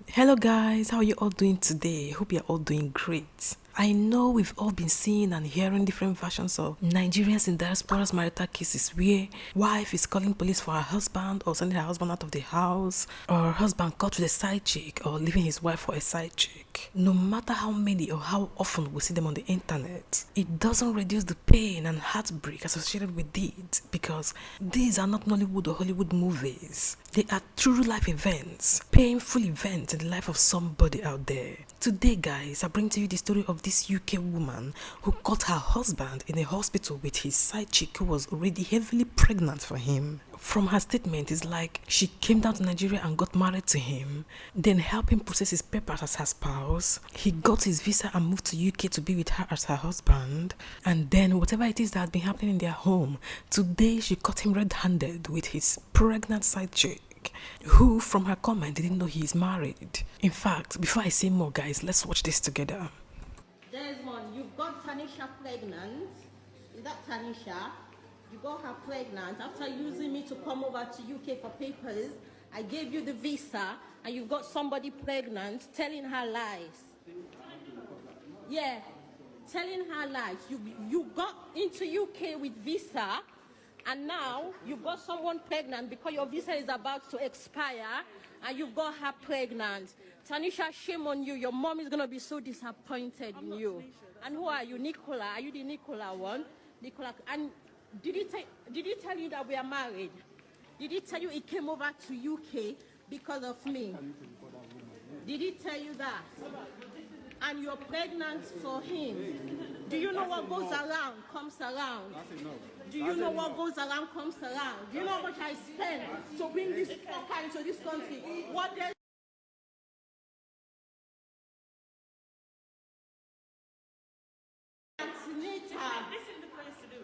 Hello guys, how are you all doing today? Hope you're all doing great. I know we've all been seeing and hearing different versions of Nigerians in diaspora's marital cases where wife is calling police for her husband or sending her husband out of the house, or her husband caught with a side chick or leaving his wife for a side chick. No matter how many or how often we see them on the internet, it doesn't reduce the pain and heartbreak associated with it because these are not Nollywood or Hollywood movies. They are true life events, painful events in the life of somebody out there. Today, guys, I bring to you the story of this UK woman who caught her husband in a hospital with his side chick who was already heavily pregnant for him. From her statement, it's like she came down to Nigeria and got married to him, then helped him process his papers as her spouse. He got his visa and moved to UK to be with her as her husband. And then whatever it is that had been happening in their home, today she caught him red-handed with his pregnant side chick, who from her comment didn't know he is married. In fact, before I say more, guys, let's watch this together. There's one. You've got Tanisha pregnant. Is that Tanisha? You got her pregnant after using me to come over to UK for papers. I gave you the visa and you've got somebody pregnant telling her lies. Yeah, telling her lies. You got into UK with visa and now you've got someone pregnant because your visa is about to expire and you've got her pregnant. Tanisha, shame on you. Your mom is going to be so disappointed in you. And who are you? Nicola? Are you the Nicola one? Nicola. And did he tell you that we are married? Did he tell you he came over to UK because of me? Did he tell you that? And you're pregnant for him. Do you know what goes around comes around? Do you know what goes around comes around? Do you know how much I spent to bring this fucker into this country? What there's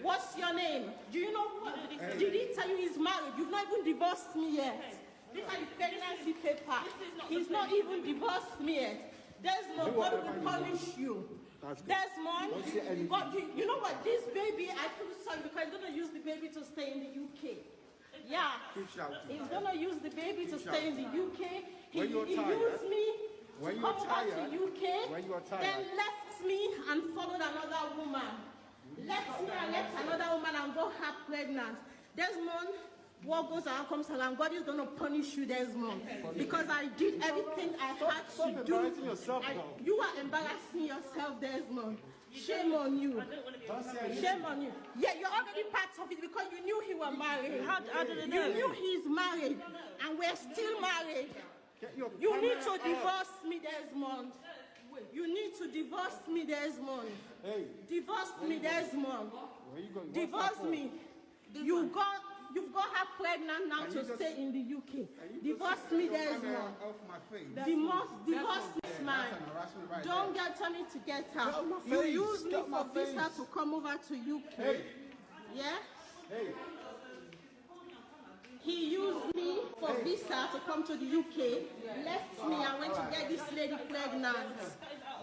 What's your name? Do you know what? Did he tell you he's married? You've not even divorced me yet. These are the pregnancy paper. He's not even divorced me yet. Desmond, God will punish you. Desmond, God, you know what? This baby, I feel sorry because he's going to use the baby to stay in the UK. Yeah. He's going to use the baby to stay in the UK. He used me to come over to UK, then left me and followed another woman. Left me and left another woman and got her pregnant. Desmond, what goes around comes around. God is going to punish you, Desmond, because I did everything I had to do. You are embarrassing yourself, Desmond. Shame on you. Shame on you. Yeah, you're already part of it because you knew he was married. How did it know? You knew he's married, and we're still married. You need to divorce me, Desmond. You need to divorce me, Desmond. Divorce me, Desmond. Divorce me. You've got her pregnant now to stay in the UK. Divorce me, Desmond. Divorce this man. Don't tell me to get her. You use me for visa to come over to UK. Yeah? He used me for visa to come to the UK, left me and went to get this lady pregnant.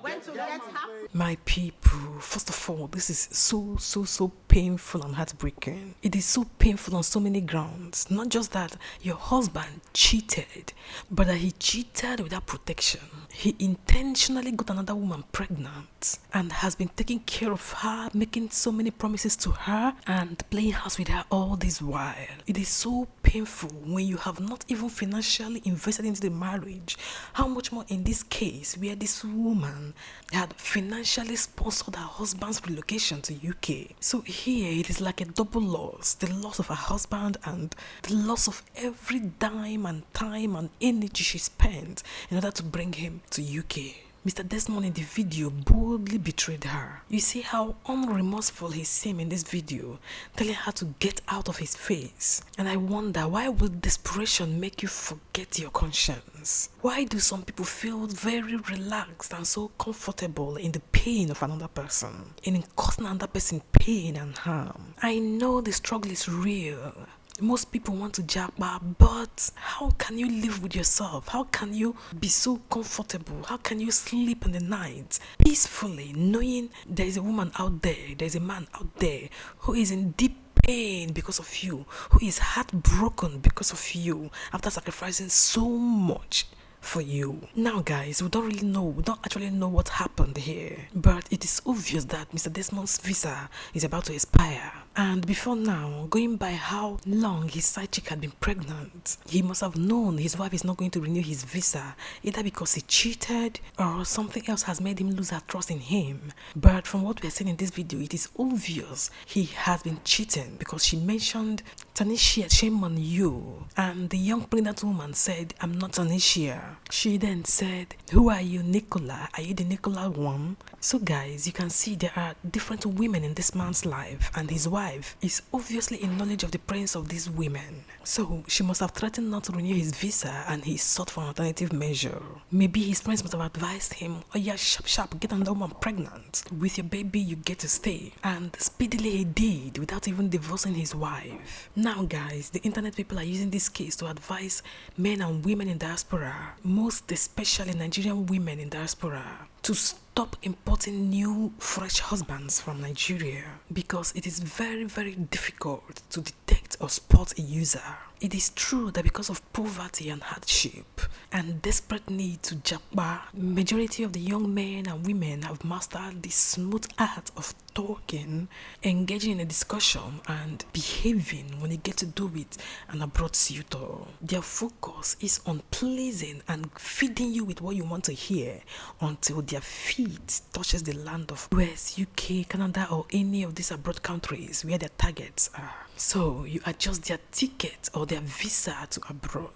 Went to get her. My people, first of all, this is so painful and heartbreaking. It is so painful on so many grounds. Not just that your husband cheated, but that he cheated without protection. He intentionally got another woman pregnant and has been taking care of her, making so many promises to her and playing house with her all this while. It is so painful when you have not even financially invested into the marriage. How much more in this case where this woman had financially sponsored her husband's relocation to UK. So here it is like a double loss. The loss of her husband and the loss of every dime and time and energy she spent in order to bring him to UK. Mr. Desmond in the video boldly betrayed her. You see how unremorseful he seemed in this video, telling her to get out of his face. And I wonder, why would desperation make you forget your conscience? Why do some people feel very relaxed and so comfortable in the pain of another person, in causing another person pain and harm? I know the struggle is real. Most people want to jabba, but how can you live with yourself? How can you be so comfortable? How can you sleep in the night peacefully, knowing there is a woman out there, there is a man out there who is in deep pain because of you, who is heartbroken because of you after sacrificing so much for you. Now guys, we don't actually know what happened here, but it is obvious that Mr. Desmond's visa is about to expire. And before now, going by how long his side chick had been pregnant, he must have known his wife is not going to renew his visa, either because he cheated or something else has made him lose her trust in him. But from what we are seeing in this video, it is obvious he has been cheating, because she mentioned, Tanisha, shame on you. And the young pregnant woman said, I'm not Tanisha. She then said, who are you, Nicola? Are you the Nicola one? So guys, you can see there are different women in this man's life, and his wife is obviously in knowledge of the presence of these women. So she must have threatened not to renew his visa, and he sought for an alternative measure. Maybe his friends must have advised him, oh yeah, sharp, get another woman pregnant. With your baby, you get to stay. And speedily he did, without even divorcing his wife. Now guys, the internet people are using this case to advise men and women in diaspora, most especially Nigerian women in diaspora, to stop importing new fresh husbands from Nigeria, because it is very, very difficult to detect or spot a user. It is true that because of poverty and hardship and desperate need to japa, majority of the young men and women have mastered the smooth art of talking, engaging in a discussion, and behaving when they get to do with an abroad suitor. Their focus is on pleasing and feeding you with what you want to hear until their feet touches the land of US, UK, Canada, or any of these abroad countries where their targets are. So you adjust their ticket or their visa to abroad.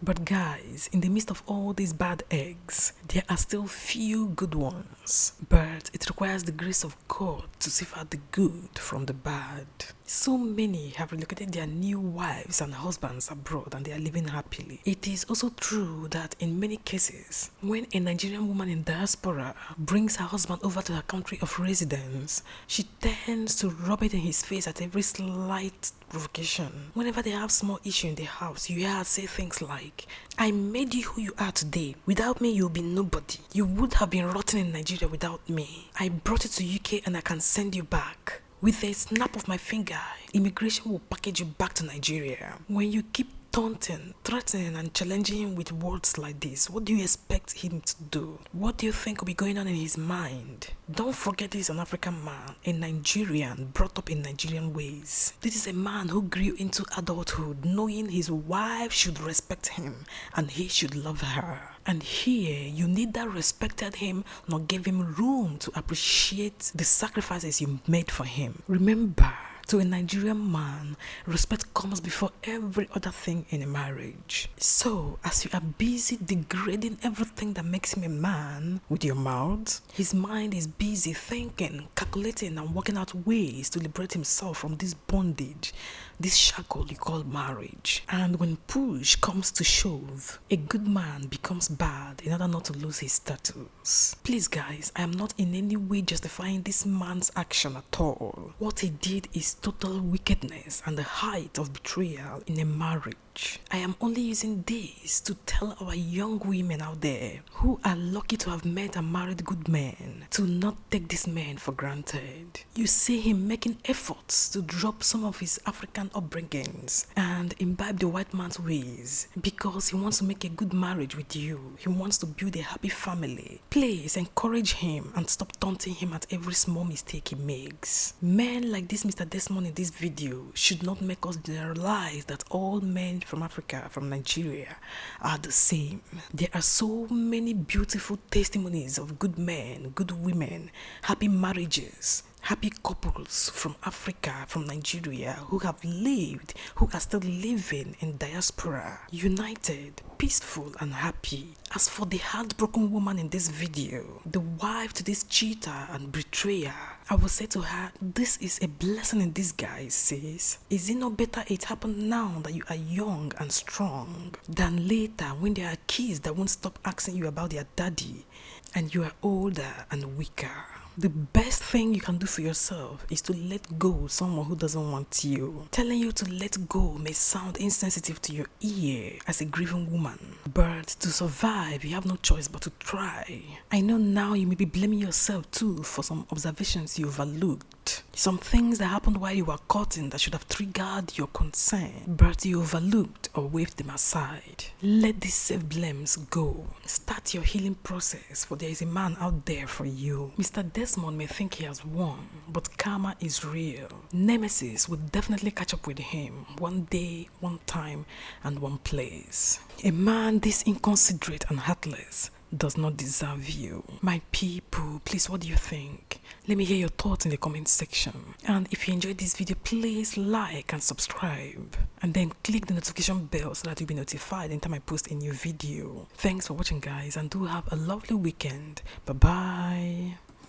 But guys, in the midst of all these bad eggs, there are still few good ones. But it requires the grace of God to sift out the good from the bad. So many have relocated their new wives and husbands abroad, and they are living happily. It is also true that in many cases, when a Nigerian woman in diaspora brings her husband over to her country of residence, she tends to rub it in his face at every slight provocation. Whenever they have small issue in the house, you hear her say things like, I made you who you are today. Without me, you'll be nobody. You would have been rotten in Nigeria without me. I brought you to UK and I can send you back. With a snap of my finger, immigration will package you back to Nigeria. When you keep taunting, threatening, and challenging him with words like this, what do you expect him to do? What do you think will be going on in his mind? Don't forget this is an African man, a Nigerian, brought up in Nigerian ways. This is a man who grew into adulthood knowing his wife should respect him and he should love her. And here, you neither respected him nor gave him room to appreciate the sacrifices you made for him. Remember, to a Nigerian man, respect comes before every other thing in a marriage. So, as you are busy degrading everything that makes him a man with your mouth, his mind is busy thinking, calculating, and working out ways to liberate himself from this bondage, this shackle you call marriage. And when push comes to shove, a good man becomes bad in order not to lose his status. Please guys, I am not in any way justifying this man's action at all. What he did is total wickedness and the height of betrayal in a marriage. I am only using this to tell our young women out there who are lucky to have met and married good men to not take this man for granted. You see him making efforts to drop some of his African upbringings and imbibe the white man's ways because he wants to make a good marriage with you. He wants to build a happy family. Please encourage him and stop taunting him at every small mistake he makes. Men like this Mr. Desmond in this video should not make us generalize that all men from Africa, from Nigeria, are the same. There are so many beautiful testimonies of good men, good women, happy marriages, happy couples from Africa, from Nigeria, who have lived, who are still living in diaspora, united, peaceful and happy. As for the heartbroken woman in this video, the wife to this cheater and betrayer, I will say to her, this is a blessing in disguise, sis. Is it not better it happened now that you are young and strong than later when there are kids that won't stop asking you about their daddy and you are older and weaker? The best thing you can do for yourself is to let go of someone who doesn't want you. Telling you to let go may sound insensitive to your ear as a grieving woman, but to survive, you have no choice but to try. I know now you may be blaming yourself too for some observations you overlooked. Some things that happened while you were courting that should have triggered your concern, but you overlooked or waved them aside. Let these self-blames go. Start your healing process, for there is a man out there for you. Mr. Desmond may think he has won, but karma is real. Nemesis will definitely catch up with him one day, one time, and one place. A man this inconsiderate and heartless does not deserve you. My people, please, what do you think? Let me hear your thoughts in the comment section. And if you enjoyed this video, please like and subscribe. And then click the notification bell so that you'll be notified anytime I post a new video. Thanks for watching, guys, and do have a lovely weekend. Bye-bye.